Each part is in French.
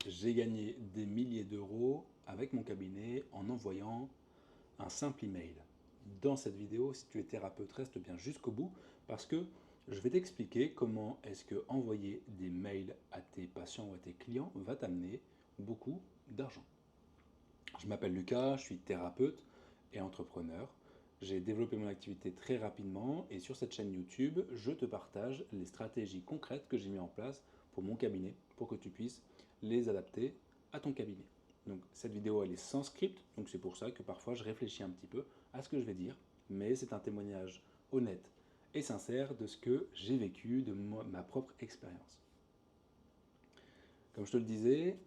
J'ai gagné des milliers d'euros avec mon cabinet en envoyant un simple email. Dans cette vidéo, si tu es thérapeute, reste bien jusqu'au bout parce que je vais t'expliquer comment est-ce que envoyer des mails à tes patients ou à tes clients va t'amener beaucoup d'argent. Je m'appelle Lucas, je suis thérapeute et entrepreneur. J'ai développé mon activité très rapidement et sur cette chaîne YouTube, je te partage les stratégies concrètes que j'ai mis en place pour mon cabinet pour que tu puisses les adapter à ton cabinet. Donc cette vidéo elle est sans script, donc c'est pour ça que parfois je réfléchis un petit peu à ce que je vais dire, mais c'est un témoignage honnête et sincère de ce que j'ai vécu, de ma propre expérience. Comme je te le disais,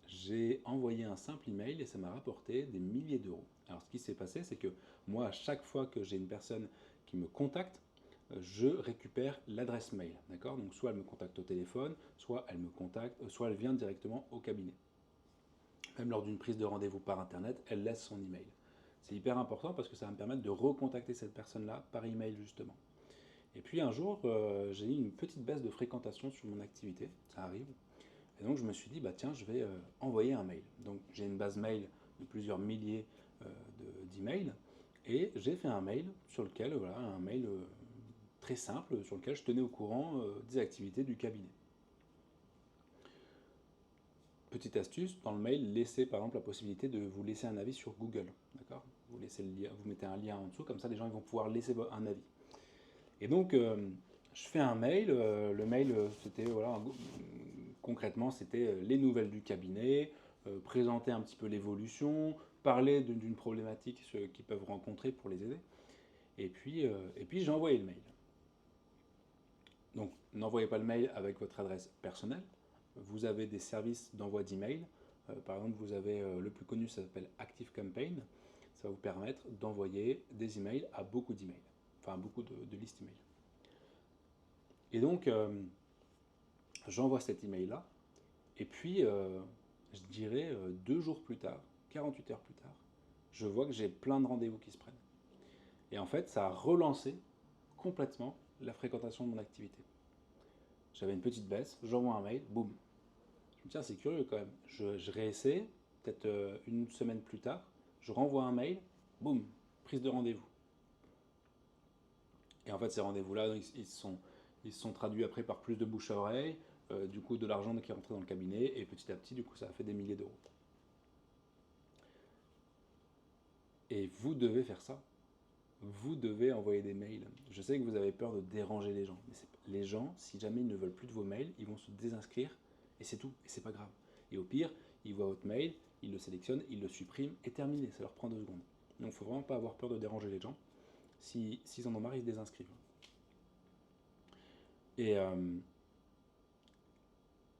j'ai envoyé un simple email et ça m'a rapporté des milliers d'euros. Alors ce qui s'est passé, c'est que moi, à chaque fois que j'ai une personne qui me contacte, je récupère l'adresse mail, d'accord? Donc soit elle me contacte au téléphone, soit elle me contacte, soit elle vient directement au cabinet. Même lors d'une prise de rendez-vous par internet, elle laisse son email. C'est hyper important parce que ça va me permettre de recontacter cette personne-là par email justement. Et puis un jour, j'ai eu une petite baisse de fréquentation sur mon activité, ça arrive. Et donc je me suis dit, bah tiens, je vais envoyer un mail. Donc j'ai une base mail de plusieurs milliers d'emails et j'ai fait un mail sur lequel, voilà, un mail très simple sur lequel je tenais au courant des activités du cabinet. Petite astuce, dans le mail, laissez par exemple la possibilité de vous laisser un avis sur Google. D'accord, vous, laissez le lien, vous mettez un lien en dessous, comme ça les gens ils vont pouvoir laisser un avis. Et donc, je fais un mail. Le mail, c'était, voilà, concrètement, c'était les nouvelles du cabinet, présenter un petit peu l'évolution, parler d'une problématique qu'ils peuvent rencontrer pour les aider. Et puis j'ai envoyé le mail. Donc, n'envoyez pas le mail avec votre adresse personnelle. Vous avez des services d'envoi d'email. Par exemple, vous avez le plus connu, ça s'appelle ActiveCampaign. Ça va vous permettre d'envoyer des emails à beaucoup d'emails, enfin beaucoup de listes email. Et donc, j'envoie cet email-là, et puis, je dirais 2 jours plus tard, 48 heures plus tard, je vois que j'ai plein de rendez-vous qui se prennent. Et en fait, ça a relancé complètement la fréquentation de mon activité. J'avais une petite baisse, j'envoie un mail, boum. Je me dis, tiens, c'est curieux quand même. Je réessaie, peut-être une semaine plus tard, je renvoie un mail, boum, prise de rendez-vous. Et en fait, ces rendez-vous-là, ils se sont traduits après par plus de bouche à oreille, du coup de l'argent qui est rentré dans le cabinet, et petit à petit, du coup, ça a fait des milliers d'euros. Et vous devez faire ça. Vous devez envoyer des mails. Je sais que vous avez peur de déranger les gens, mais les gens, si jamais ils ne veulent plus de vos mails, ils vont se désinscrire, et c'est tout, et c'est pas grave. Et au pire, ils voient votre mail, ils le sélectionnent, ils le suppriment, et terminé, ça leur prend 2 secondes. Donc il ne faut vraiment pas avoir peur de déranger les gens. S'ils en ont marre, ils se désinscrivent. Et, euh,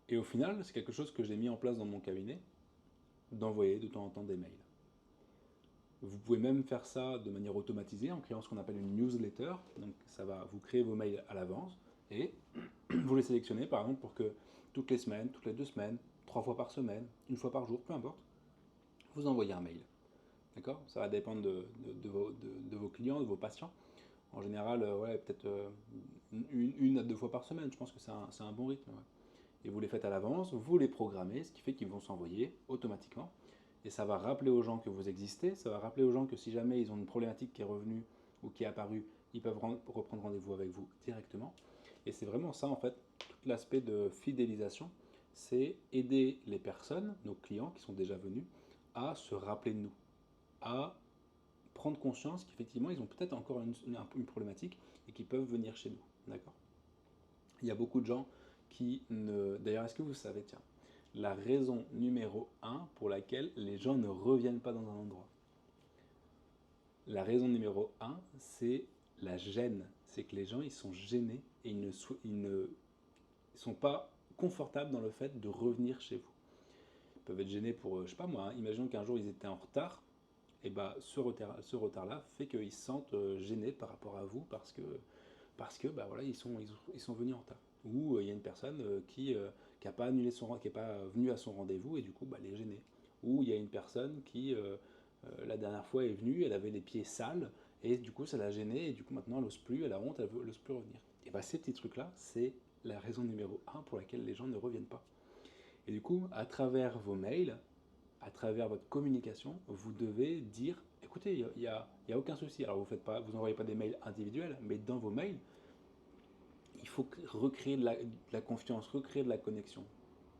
et au final, c'est quelque chose que j'ai mis en place dans mon cabinet, d'envoyer de temps en temps des mails. Vous pouvez même faire ça de manière automatisée en créant ce qu'on appelle une newsletter. Donc ça va vous créer vos mails à l'avance et vous les sélectionnez par exemple pour que toutes les semaines, toutes les 2 semaines, 3 fois par semaine, une fois par jour, peu importe, vous envoyez un mail. D'accord? Ça va dépendre de vos clients, de vos patients. En général, ouais, peut-être 1 à 2 fois par semaine, je pense que c'est un bon rythme. Ouais. Et vous les faites à l'avance, vous les programmez, ce qui fait qu'ils vont s'envoyer automatiquement. Et ça va rappeler aux gens que vous existez, ça va rappeler aux gens que si jamais ils ont une problématique qui est revenue ou qui est apparue, ils peuvent reprendre rendez-vous avec vous directement. Et c'est vraiment ça, en fait, tout l'aspect de fidélisation, c'est aider les personnes, nos clients qui sont déjà venus, à se rappeler de nous, à prendre conscience qu'effectivement, ils ont peut-être encore une problématique et qu'ils peuvent venir chez nous. D'accord? Il y a beaucoup de gens qui ne... D'ailleurs, est-ce que vous savez, tiens, la raison numéro 1 pour laquelle les gens ne reviennent pas dans un endroit? La raison numéro 1, c'est la gêne. C'est que les gens, ils sont gênés et ils ne sont pas confortables dans le fait de revenir chez vous. Ils peuvent être gênés pour, je sais pas moi, hein, imaginons qu'un jour ils étaient en retard, et bah ce retard-là fait qu'ils se sentent gênés par rapport à vous parce que bah voilà, ils sont venus en retard. Ou il y a une personne qui n'a pas annulé qui n'est pas venue à son rendez-vous et du coup bah, elle est gênée. Ou il y a une personne qui la dernière fois est venue, elle avait les pieds sales et du coup ça l'a gênée et du coup maintenant elle n'ose plus, elle a honte, elle n'ose plus revenir. Et bah ces petits trucs là, c'est la raison numéro 1 pour laquelle les gens ne reviennent pas. Et du coup, à travers vos mails, à travers votre communication, vous devez dire, écoutez, il y a aucun souci. Alors vous n'envoyez pas des mails individuels, mais dans vos mails, il faut recréer de la confiance, recréer de la connexion.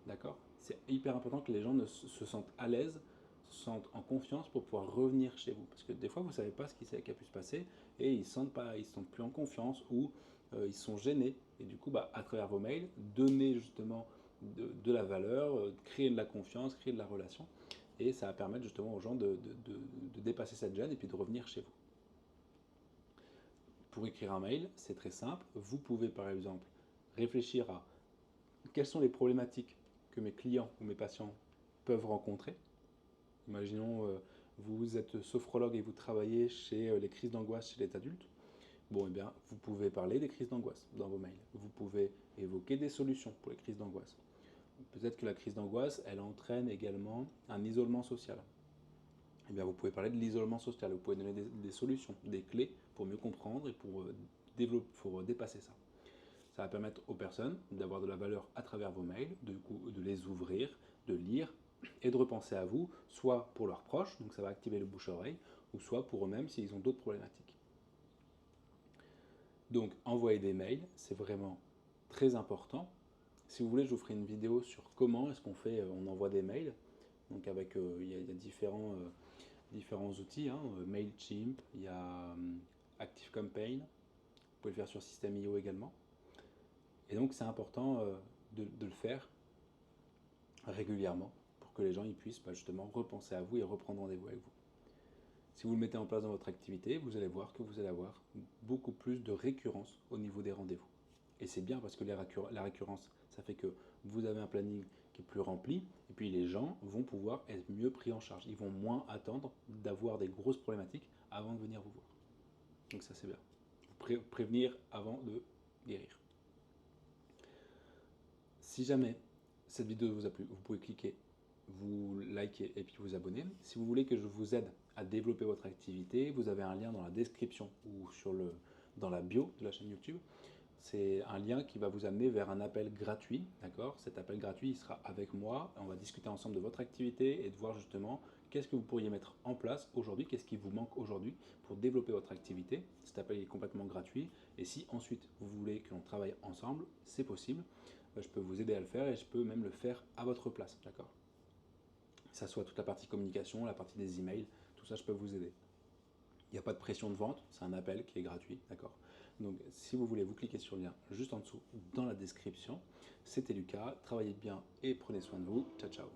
D'accord? C'est hyper important que les gens se sentent à l'aise, se sentent en confiance pour pouvoir revenir chez vous. Parce que des fois, vous ne savez pas ce qui a pu se passer et ils ne se sentent plus en confiance ou ils sont gênés. Et du coup, à travers vos mails, donnez justement de la valeur, créer de la confiance, créer de la relation. Et ça va permettre justement aux gens de dépasser cette gêne et puis de revenir chez vous. Pour écrire un mail, c'est très simple. Vous pouvez par exemple réfléchir à quelles sont les problématiques que mes clients ou mes patients peuvent rencontrer. Imaginons, vous êtes sophrologue et vous travaillez chez les crises d'angoisse chez les adultes. Bon, eh bien, vous pouvez parler des crises d'angoisse dans vos mails. Vous pouvez évoquer des solutions pour les crises d'angoisse. Peut-être que la crise d'angoisse, elle entraîne également un isolement social. Eh bien, vous pouvez parler de l'isolement social. Vous pouvez donner des solutions, des clés pour mieux comprendre et pour dépasser ça. Ça va permettre aux personnes d'avoir de la valeur à travers vos mails, de les ouvrir, de lire et de repenser à vous, soit pour leurs proches, donc ça va activer le bouche-oreille, ou soit pour eux-mêmes s'ils ont d'autres problématiques. Donc envoyer des mails, c'est vraiment très important. Si vous voulez, je vous ferai une vidéo sur comment est-ce qu'on fait, on envoie des mails. Donc avec, il y a différents outils, hein, Mailchimp, il y a ActiveCampaign, vous pouvez le faire sur System.io également. Et donc c'est important de le faire régulièrement pour que les gens ils puissent justement repenser à vous et reprendre rendez-vous avec vous. Si vous le mettez en place dans votre activité, vous allez voir que vous allez avoir beaucoup plus de récurrence au niveau des rendez-vous. Et c'est bien parce que la récurrence, ça fait que vous avez un planning qui est plus rempli et puis les gens vont pouvoir être mieux pris en charge. Ils vont moins attendre d'avoir des grosses problématiques avant de venir vous voir. Donc ça c'est bien. Prévenir avant de guérir. Si jamais cette vidéo vous a plu, vous pouvez cliquer, vous liker et puis vous abonner. Si vous voulez que je vous aide à développer votre activité, vous avez un lien dans la description ou dans la bio de la chaîne YouTube. C'est un lien qui va vous amener vers un appel gratuit, d'accord? Cet appel gratuit, il sera avec moi. On va discuter ensemble de votre activité et de voir justement qu'est-ce que vous pourriez mettre en place aujourd'hui, qu'est-ce qui vous manque aujourd'hui pour développer votre activité. Cet appel est complètement gratuit. Et si ensuite vous voulez que l'on travaille ensemble, c'est possible. Je peux vous aider à le faire et je peux même le faire à votre place, d'accord? Que ça soit toute la partie communication, la partie des emails, tout ça, je peux vous aider. Il n'y a pas de pression de vente, c'est un appel qui est gratuit, d'accord? Donc si vous voulez, vous cliquez sur le lien juste en dessous dans la description. C'était Lucas, travaillez bien et prenez soin de vous. Ciao, ciao.